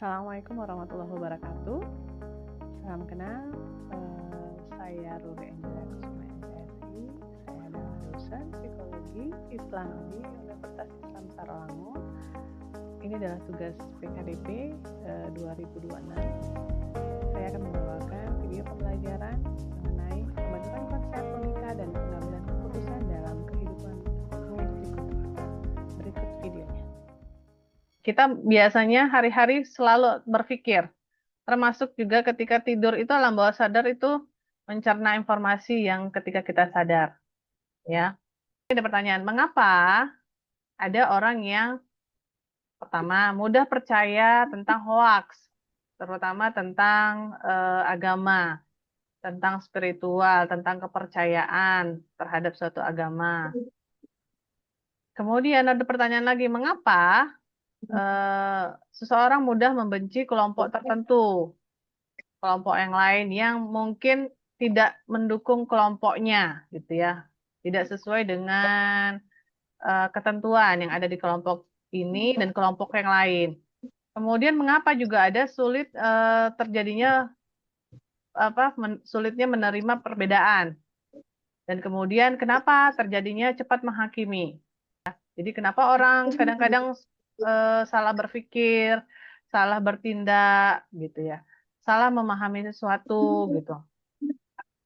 Assalamualaikum warahmatullahi wabarakatuh. Salam kenal, saya Ruri Angela Kusuma MTSI. Saya adalah dosen psikologi Islami Universitas Islam Sarolangun. Ini adalah tugas PKDP 2026. Saya akan membawakan video pembelajaran mengenai pembentukan konsep logika dan pengambilan keputusan dalam kehidupan psikoterapeuta. Berikut videonya. Kita biasanya hari-hari selalu berpikir, termasuk juga ketika tidur itu alam bawah sadar itu mencerna informasi yang ketika kita sadar. Ya, ada pertanyaan, mengapa ada orang yang pertama mudah percaya tentang hoaks, terutama tentang agama, tentang spiritual, tentang kepercayaan terhadap suatu agama. Kemudian ada pertanyaan lagi, mengapa seseorang mudah membenci kelompok tertentu, kelompok yang lain yang mungkin tidak mendukung kelompoknya, gitu ya, tidak sesuai dengan ketentuan yang ada di kelompok ini dan kelompok yang lain. Kemudian mengapa juga ada sulit terjadinya sulitnya menerima perbedaan, dan kemudian kenapa terjadinya cepat menghakimi. Jadi kenapa orang kadang-kadang salah berpikir, salah bertindak, gitu ya, salah memahami sesuatu, gitu.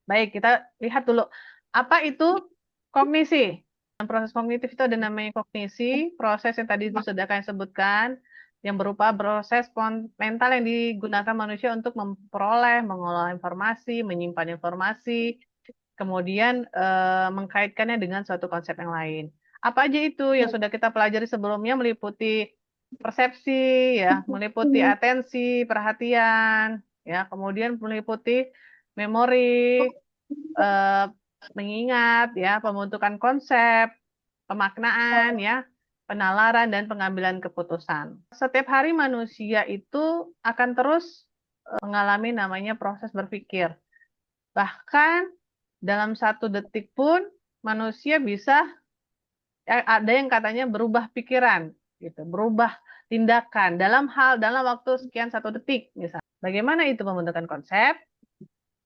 Baik, kita lihat dulu apa itu kognisi. Proses kognitif itu ada namanya kognisi, proses yang tadi sudah kalian sebutkan, yang berupa proses mental yang digunakan manusia untuk memperoleh, mengolah informasi, menyimpan informasi, kemudian mengkaitkannya dengan suatu konsep yang lain. Apa aja itu yang sudah kita pelajari sebelumnya, meliputi persepsi, ya, meliputi atensi, perhatian, ya, kemudian meliputi memori, mengingat, ya, pembentukan konsep, pemaknaan, ya, penalaran, dan pengambilan keputusan. Setiap hari manusia itu akan terus mengalami namanya proses berpikir. Bahkan dalam 1 detik pun manusia bisa, ada yang katanya berubah pikiran, gitu, berubah tindakan dalam waktu sekian 1 detik, misalnya. Bagaimana itu pembentukan konsep?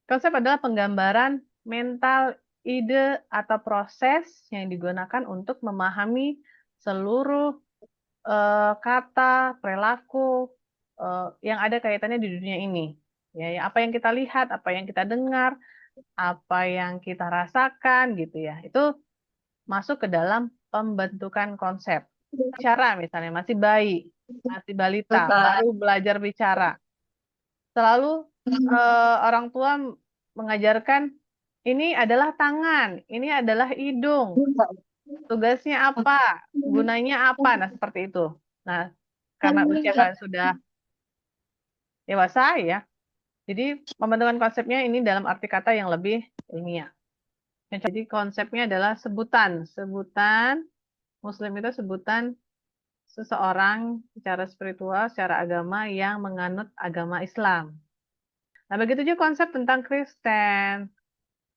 Konsep adalah penggambaran mental ide atau proses yang digunakan untuk memahami seluruh kata, perilaku yang ada kaitannya di dunia ini. Ya, apa yang kita lihat, apa yang kita dengar, apa yang kita rasakan, gitu ya. Itu masuk ke dalam pembentukan konsep. Bicara misalnya, masih bayi, masih balita, baru belajar bicara. Selalu orang tua mengajarkan, ini adalah tangan, ini adalah hidung, tugasnya apa, gunanya apa, nah seperti itu. Nah, karena usia kalian sudah dewasa, ya, jadi pembentukan konsepnya ini dalam arti kata yang lebih ilmiah. Jadi konsepnya adalah sebutan. Sebutan, Muslim itu sebutan seseorang secara spiritual, secara agama yang menganut agama Islam. Nah, begitu juga konsep tentang Kristen,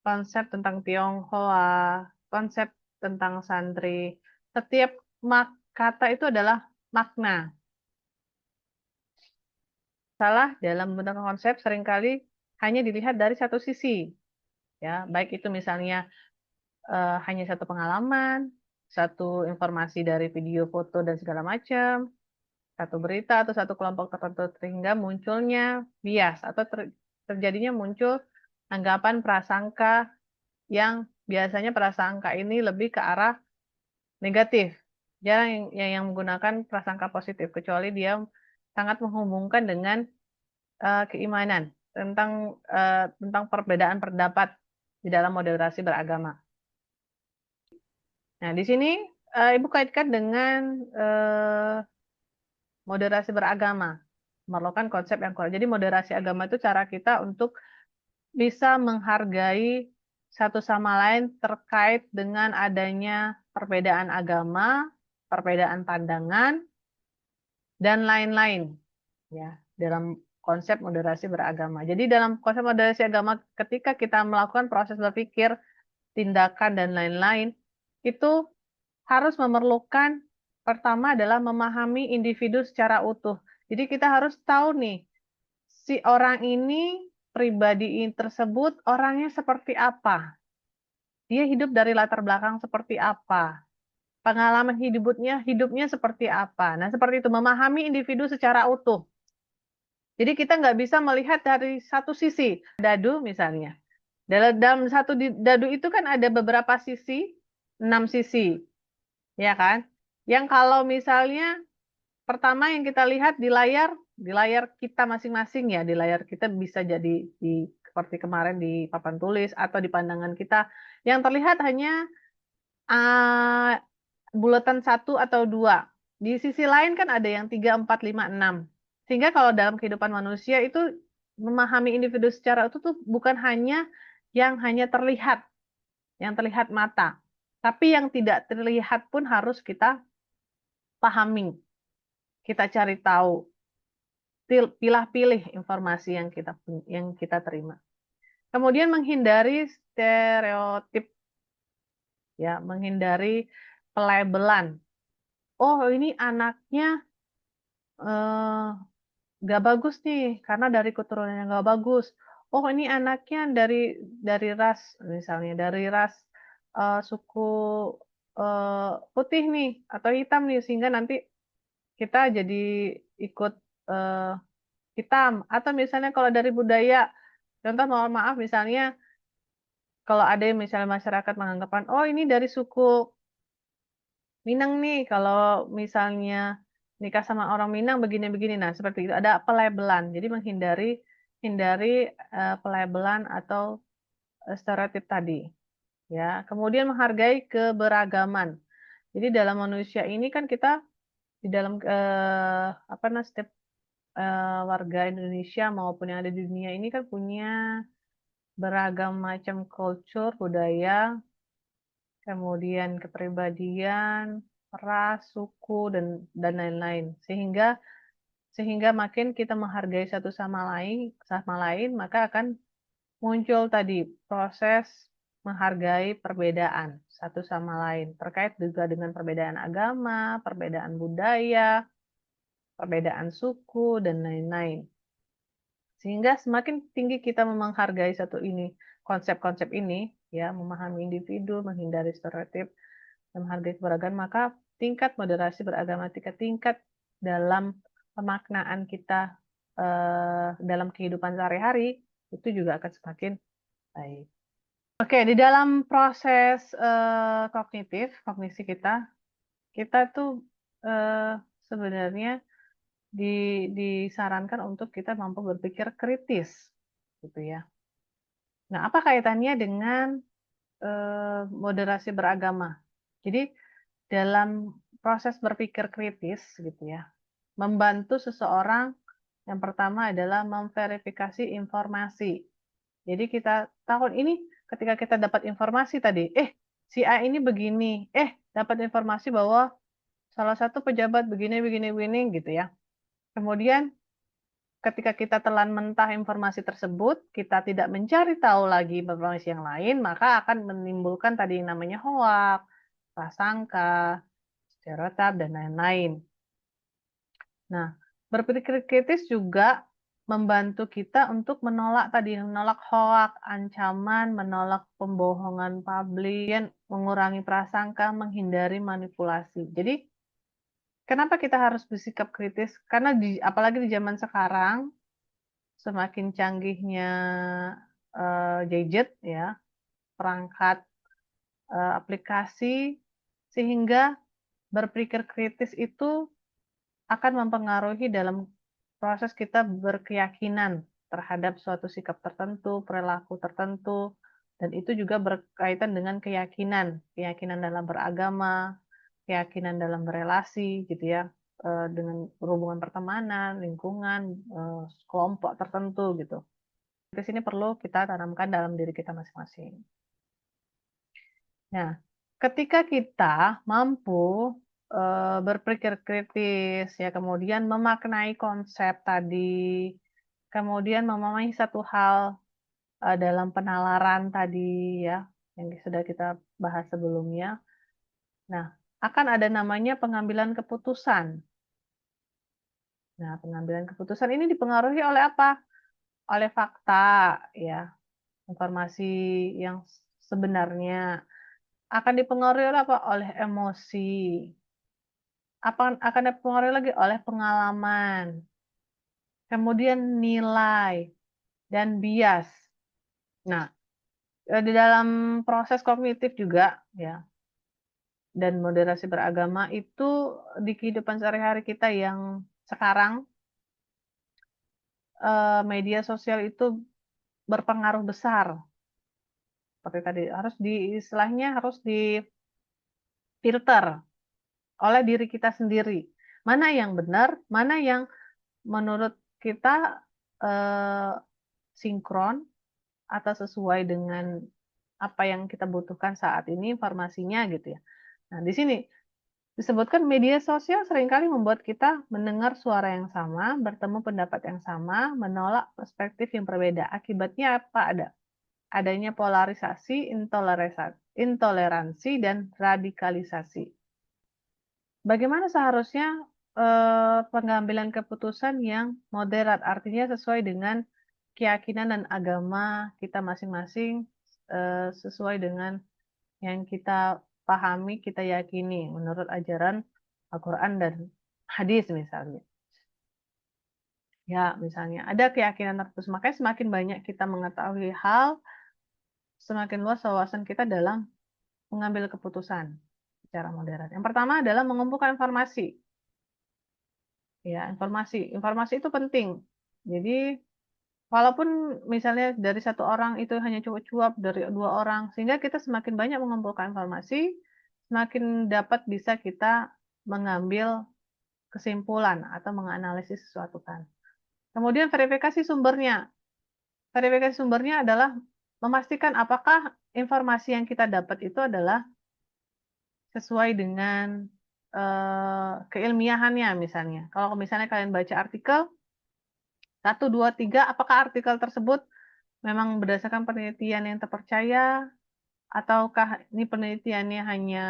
konsep tentang Tionghoa, konsep tentang santri. Setiap kata itu adalah makna. Salah dalam membentuk konsep seringkali hanya dilihat dari satu sisi. Ya, baik itu misalnya hanya satu pengalaman, satu informasi dari video, foto, dan segala macam, satu berita atau satu kelompok tertentu, sehingga munculnya bias atau terjadinya muncul anggapan prasangka yang biasanya prasangka ini lebih ke arah negatif. Jarang yang menggunakan prasangka positif, kecuali dia sangat menghubungkan dengan keimanan tentang perbedaan pendapat di dalam moderasi beragama. Nah, di sini Ibu kaitkan dengan moderasi beragama, memerlukan konsep yang kuat. Jadi moderasi agama itu cara kita untuk bisa menghargai satu sama lain terkait dengan adanya perbedaan agama, perbedaan pandangan, dan lain-lain, ya, dalam konsep moderasi beragama. Jadi dalam konsep moderasi agama, ketika kita melakukan proses berpikir, tindakan, dan lain-lain, itu harus memerlukan, pertama adalah memahami individu secara utuh. Jadi kita harus tahu nih, si orang ini, pribadi tersebut orangnya seperti apa? Dia hidup dari latar belakang seperti apa? Pengalaman hidupnya seperti apa? Nah, seperti itu, memahami individu secara utuh. Jadi kita nggak bisa melihat dari satu sisi. Dadu misalnya. Dalam satu dadu itu kan ada beberapa sisi, 6 sisi, ya kan? Yang kalau misalnya pertama yang kita lihat di layar kita masing-masing ya, di layar kita bisa jadi seperti kemarin di papan tulis atau di pandangan kita, yang terlihat hanya uh, bulatan 1 atau 2. Di sisi lain kan ada yang 3, 4, 5, 6. Sehingga kalau dalam kehidupan manusia itu memahami individu secara utuh tuh bukan hanya yang hanya terlihat, yang terlihat mata. Tapi yang tidak terlihat pun harus kita pahami, kita cari tahu, pilih-pilih informasi yang kita terima. Kemudian menghindari stereotip, ya, menghindari pelabelan. Oh, ini anaknya eh, nggak bagus nih karena dari keturunannya nggak bagus. Oh, ini anaknya dari ras, misalnya dari ras suku putih nih atau hitam nih, sehingga nanti kita jadi ikut eh, hitam. Atau misalnya kalau dari budaya, contoh mohon maaf misalnya kalau ada yang misalnya masyarakat menganggapan, oh ini dari suku Minang nih, kalau misalnya nikah sama orang Minang begini-begini. Nah, seperti itu ada pelabelan. Jadi hindari pelabelan atau stereotip tadi, ya. Kemudian menghargai keberagaman. Jadi dalam manusia ini kan kita di dalam apa namanya, setiap warga Indonesia maupun yang ada di dunia ini kan punya beragam macam culture, budaya, kemudian kepribadian, ras, suku, dan lain-lain. Sehingga makin kita menghargai sama lain, maka akan muncul tadi proses menghargai perbedaan satu sama lain, terkait juga dengan perbedaan agama, perbedaan budaya, perbedaan suku, dan lain-lain. Sehingga semakin tinggi kita menghargai konsep-konsep ini, ya, memahami individu, menghindari stereotip, menghargai keberagaman, maka tingkat moderasi beragama, tingkat dalam pemaknaan kita dalam kehidupan sehari-hari itu juga akan semakin baik. Oke, di dalam proses kognisi kita tuh sebenarnya disarankan untuk kita mampu berpikir kritis, gitu ya. Nah, apa kaitannya dengan moderasi beragama? Jadi dalam proses berpikir kritis, gitu ya, membantu seseorang yang pertama adalah memverifikasi informasi. Jadi kita tahun ini ketika kita dapat informasi tadi, si A ini begini, dapat informasi bahwa salah satu pejabat begini, begini, begini, gitu ya. Kemudian ketika kita telan mentah informasi tersebut, kita tidak mencari tahu lagi informasi yang lain, maka akan menimbulkan tadi yang namanya hoak, prasangka, stereotip, dan lain-lain. Nah, berpikir kritis juga membantu kita untuk menolak hoak, ancaman, menolak pembohongan publik, mengurangi prasangka, menghindari manipulasi. Jadi, kenapa kita harus bersikap kritis? Karena apalagi di zaman sekarang, semakin canggihnya gadget, ya, perangkat aplikasi, sehingga berpikir kritis itu akan mempengaruhi dalam proses kita berkeyakinan terhadap suatu sikap tertentu, perilaku tertentu, dan itu juga berkaitan dengan keyakinan dalam beragama, keyakinan dalam berelasi, gitu ya, dengan hubungan pertemanan, lingkungan, kelompok tertentu, gitu. Di sini perlu kita tanamkan dalam diri kita masing-masing. Nah, ketika kita mampu berpikir kritis, ya, kemudian memaknai konsep tadi, kemudian memahami satu hal dalam penalaran tadi, ya, yang sudah kita bahas sebelumnya. Nah, akan ada namanya pengambilan keputusan. Nah, pengambilan keputusan ini dipengaruhi oleh apa? Oleh fakta, ya, informasi yang sebenarnya. Akan dipengaruhi oleh apa? Oleh emosi. Akan dipengaruhi lagi oleh pengalaman, kemudian nilai, dan bias. Nah, di dalam proses kognitif juga, ya, dan moderasi beragama itu di kehidupan sehari-hari kita yang sekarang, media sosial itu berpengaruh besar. Seperti tadi, istilahnya harus difilter oleh diri kita sendiri. Mana yang benar, mana yang menurut kita, sinkron atau sesuai dengan apa yang kita butuhkan saat ini informasinya gitu ya. Nah, di sini disebutkan media sosial seringkali membuat kita mendengar suara yang sama, bertemu pendapat yang sama, menolak perspektif yang berbeda. Akibatnya apa? Adanya polarisasi, intoleransi, dan radikalisasi. Bagaimana seharusnya pengambilan keputusan yang moderat, artinya sesuai dengan keyakinan dan agama kita masing-masing, sesuai dengan yang kita pahami, kita yakini menurut ajaran Al-Quran dan hadis misalnya. Ya, misalnya ada keyakinan tertentu, makanya semakin banyak kita mengetahui hal, semakin luas wawasan kita dalam mengambil keputusan secara moderat. Yang pertama adalah mengumpulkan informasi. Ya, informasi itu penting. Jadi, walaupun misalnya dari satu orang itu hanya cuap-cuap dari dua orang, sehingga kita semakin banyak mengumpulkan informasi, semakin dapat bisa kita mengambil kesimpulan atau menganalisis sesuatu kan. Kemudian verifikasi sumbernya. Verifikasi sumbernya adalah memastikan apakah informasi yang kita dapat itu adalah sesuai dengan keilmiahannya misalnya. Kalau misalnya kalian baca artikel, 1, 2, 3, apakah artikel tersebut memang berdasarkan penelitian yang terpercaya, ataukah ini penelitiannya hanya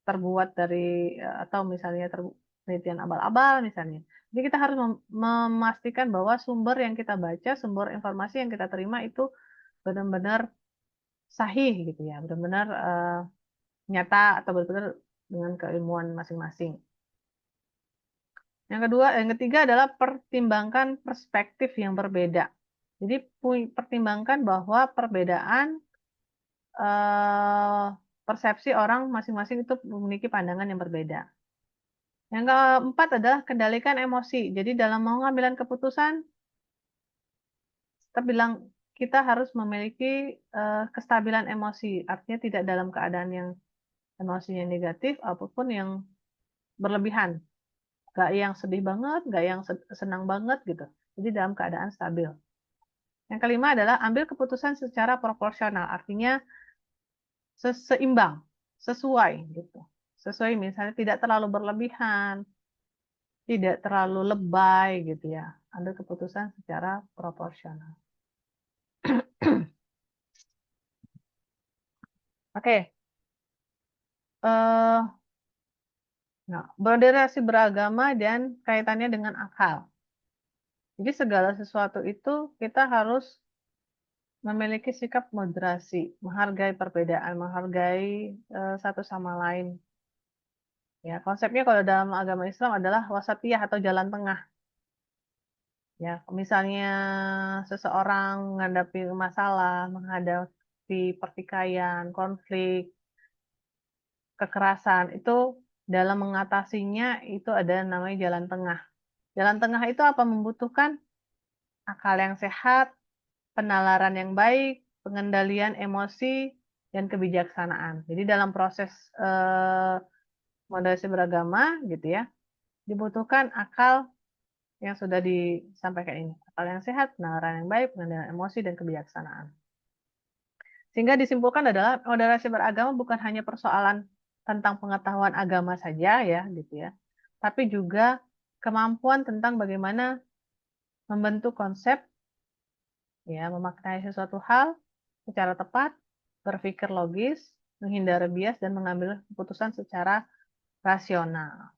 terbuat dari atau misalnya penelitian abal-abal misalnya. Jadi kita harus memastikan bahwa sumber yang kita baca, sumber informasi yang kita terima itu benar-benar sahih gitu ya, benar-benar nyata atau benar-benar dengan keilmuan masing-masing. Yang ketiga adalah pertimbangkan perspektif yang berbeda. Jadi pertimbangkan bahwa perbedaan persepsi orang masing-masing itu memiliki pandangan yang berbeda. Yang keempat adalah kendalikan emosi. Jadi dalam mengambil keputusan, terbilang kita harus memiliki kestabilan emosi. Artinya tidak dalam keadaan yang emosinya negatif, apapun yang berlebihan. Gak yang sedih banget, gak yang senang banget gitu. Jadi dalam keadaan stabil. Yang kelima adalah ambil keputusan secara proporsional. Artinya seimbang, sesuai gitu. Sesuai misalnya tidak terlalu berlebihan, tidak terlalu lebay gitu ya. Ambil keputusan secara proporsional. Oke. Nah, moderasi beragama dan kaitannya dengan akal. Jadi segala sesuatu itu kita harus memiliki sikap moderasi, menghargai perbedaan, menghargai satu sama lain. Ya, konsepnya kalau dalam agama Islam adalah wasatiyah atau jalan tengah. Ya, misalnya seseorang menghadapi masalah, menghadapi pertikaian, konflik, kekerasan, itu dalam mengatasinya itu ada namanya jalan tengah. Jalan tengah itu apa? Membutuhkan akal yang sehat, penalaran yang baik, pengendalian emosi, dan kebijaksanaan. Jadi dalam proses moderasi beragama gitu ya, dibutuhkan akal yang sudah disampaikan ini. Akal yang sehat, penalaran yang baik, pengendalian emosi, dan kebijaksanaan. Sehingga disimpulkan adalah moderasi beragama bukan hanya persoalan tentang pengetahuan agama saja ya gitu ya, tapi juga kemampuan tentang bagaimana membentuk konsep, ya, memaknai sesuatu hal secara tepat, berpikir logis, menghindari bias, dan mengambil keputusan secara rasional.